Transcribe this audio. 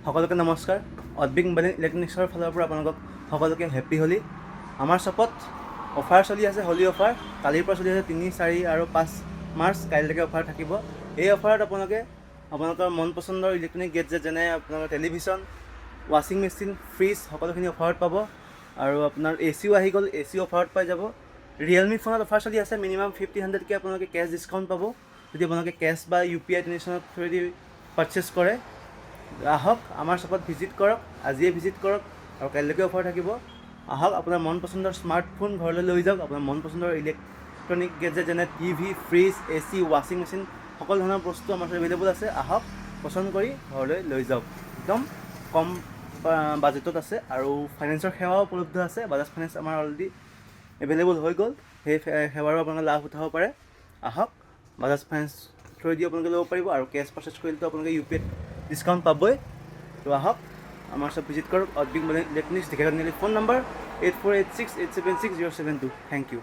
সকলোকে নমস্কাৰ। অদ্বিক মোবাইল ইলেক্ট্ৰনিক্সৰ ফালৰ পৰা আপোনালোকক সকলোকে হেপ্পী হোলী। আমাৰ শ্বপত অফাৰ চলি আছে, হোলী অফাৰ। কালিৰ পৰা চলি আছে 3, 4 আৰু 5 মাৰ্চ, কাইলৈকে অফাৰ থাকিব। এই অফাৰত আপোনালোকে আপোনালোকৰ মন পচন্দৰ ইলেক্ট্ৰনিক গেজেট যেনে আপোনালোকৰ টেলিভিশ্যন, ৱাশ্বিং মেচিন, ফ্ৰিজ সকলোখিনি অফাৰত পাব। আৰু আপোনাৰ এচিও আহি গ'ল, এচিও অফাৰত পাই যাব। ৰিয়েলমি ফোনত অফাৰ চলি আছে, মিনিমাম 50-100কে আপোনালোকে কেছ ডিছকাউণ্ট পাব যদি আপোনালোকে কেছ বা UPI ট্ৰেনজেকশ্যনৰ থ্ৰুৱেদি পাৰচেছ কৰে। আহক আমাৰ শ্বপত ভিজিট কৰক, আজিয়ে ভিজিট কৰক আৰু কাইলৈকে অফাৰ থাকিব। আহক আপোনাৰ মন পচন্দৰ স্মাৰ্টফোন ঘৰলৈ লৈ যাওক। আপোনাৰ মন পচন্দৰ ইলেক্ট্ৰনিক গেজেট যেনে টিভি, ফ্ৰিজ, AC, ৱাশ্বিং মেচিন সকলো ধৰণৰ বস্তু আমাৰ ওচৰত এভেইলেবল আছে। আহক পচন্দ কৰি ঘৰলৈ লৈ যাওক। একদম কম বাজেটত আছে আৰু ফাইনেন্সৰ সেৱাও উপলব্ধ আছে। বাজাজ ফাইনেন্স আমাৰ অলৰেডি এভেইলেবল হৈ গ'ল, সেই সেৱাৰো আপোনালোকে লাভ উঠাব পাৰে। আহক বাজাজ ফাইনেন্স থ্ৰুৱেদি আপোনালোকে ল'ব পাৰিব আৰু কেছ পাৰচেছ কৰিলেতো আপোনালোকে UPI ডিছকাউণ্ট পাবই। তো আহক আমাৰ চব ভিজিট কৰক। Adwik mobile electronics, Dhekiajuli. Phone number 8486876072। Thank U.